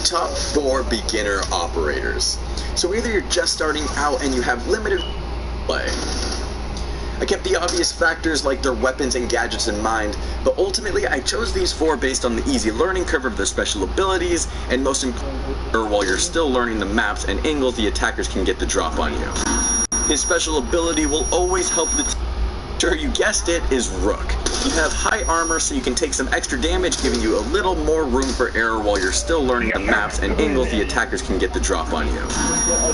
Top 4 beginner operators. So either you're just starting out and you have limited play. I kept the obvious factors like their weapons and gadgets in mind, but ultimately I chose these 4 based on the easy learning curve of their special abilities, and most importantly, while you're still learning the maps and angles the attackers can get the drop on you. His special ability will always help the team. Sure, you guessed it, is Rook. You have high armor, so you can take some extra damage, giving you a little more room for error while you're still learning the maps and angles the attackers can get the drop on you.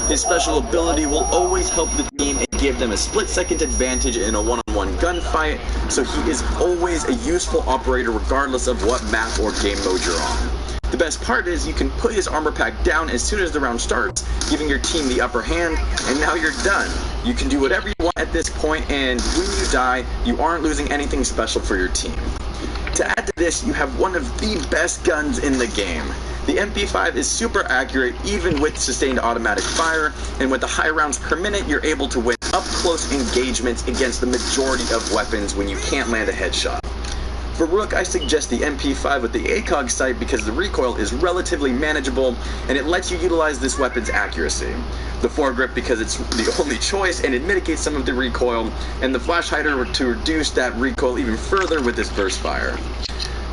His special ability will always help the team and give them a split-second advantage in a one-on-one gunfight, so he is always a useful operator regardless of what map or game mode you're on. The best part is you can put his armor pack down as soon as the round starts, giving your team the upper hand, and now you're done. You can do whatever you want at this point, and when you die, you aren't losing anything special for your team. To add to this, you have one of the best guns in the game. The MP5 is super accurate even with sustained automatic fire, and with the high rounds per minute, you're able to win up-close engagements against the majority of weapons when you can't land a headshot. For Rook, I suggest the MP5 with the ACOG sight because the recoil is relatively manageable and it lets you utilize this weapon's accuracy. The foregrip because it's the only choice and it mitigates some of the recoil, and the flash hider to reduce that recoil even further with this burst fire.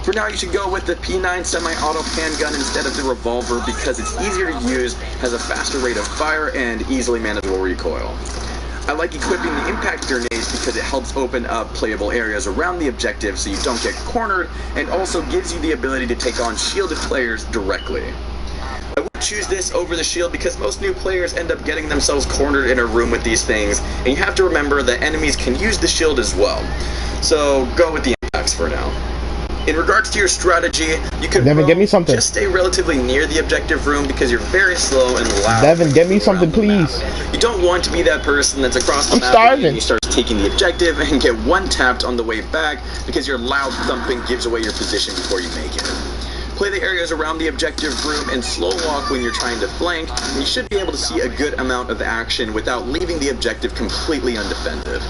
For now, you should go with the P9 semi-auto handgun instead of the revolver because it's easier to use, has a faster rate of fire, and easily manageable recoil. I like equipping the impact grenades because it helps open up playable areas around the objective so you don't get cornered, and also gives you the ability to take on shielded players directly. I would choose this over the shield because most new players end up getting themselves cornered in a room with these things, and you have to remember that enemies can use the shield as well. So go with the impacts for now. In regards to your strategy, you can Devin, get me something. Just stay relatively near the objective room because you're very slow and loud. Devin, get me something, please. You don't want to be that person that's across the map and you start taking the objective and get one tapped on the way back because your loud thumping gives away your position before you make it. Play the areas around the objective room and slow walk when you're trying to flank, and you should be able to see a good amount of action without leaving the objective completely undefended.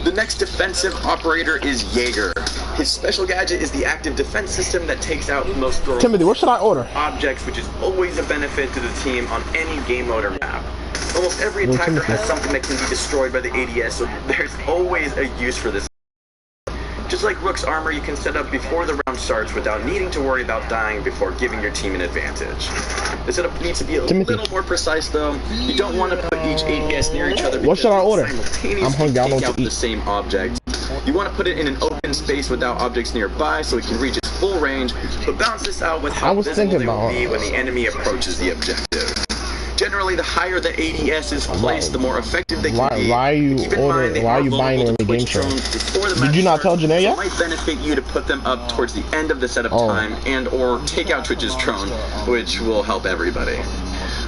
The next defensive operator is Jaeger. His special gadget is the active defense system that takes out the most throwable Timothy, what should I order? objects, which is always a benefit to the team on any game mode or map. Almost every attacker has something that can be destroyed by the ADS, so there's always a use for this. Just like Rook's armor, you can set up before the round starts without needing to worry about dying before giving your team an advantage. The setup needs to be a little more precise though. You don't want to put each ADS near each other what should I order? I'm hungry, I don't know what to eat. The same object. You want to put it in an open space without objects nearby so it can reach its full range, but balance this out with how visible they will be when the enemy approaches the objective. Generally, the higher the ADS is placed, the more effective they can be. Why are you buying it in the game show? Did you not tell Janae yet? It might benefit you to put them up towards the end of the setup time and or take out Twitch's drone, which will help everybody.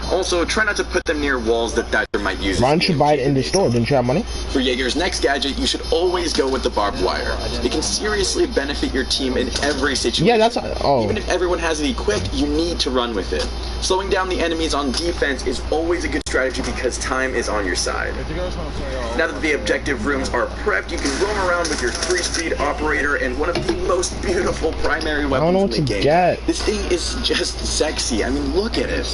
Also, try not to put them near walls that Thatcher might use. Why don't you buy it in the store? Didn't you have money? For Jaeger's next gadget, you should always go with the barbed wire. It can seriously benefit your team in every situation. Yeah, that's... Even if everyone has it equipped, you need to run with it. Slowing down the enemies on defense is always a good strategy because time is on your side. Now that the objective rooms are prepped, you can roam around with your 3-speed operator and one of the most beautiful primary weapons in the game. This thing is just sexy. I mean, look at it.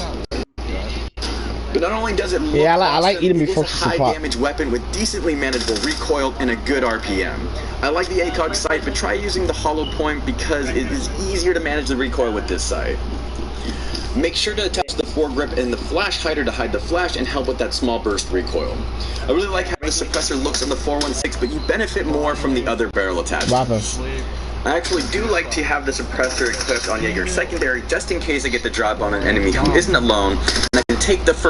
But not only does it look I like eating before it's a high damage weapon with decently manageable recoil and a good RPM. I like the ACOG sight, but try using the hollow point because it is easier to manage the recoil with this sight. Make sure to attach the foregrip and the flash hider to hide the flash and help with that small burst recoil. I really like how the suppressor looks on the 416, but you benefit more from the other barrel attachment. I actually do like to have the suppressor equipped on Jaeger's secondary just in case I get the drop on an enemy who isn't alone, and I can take the first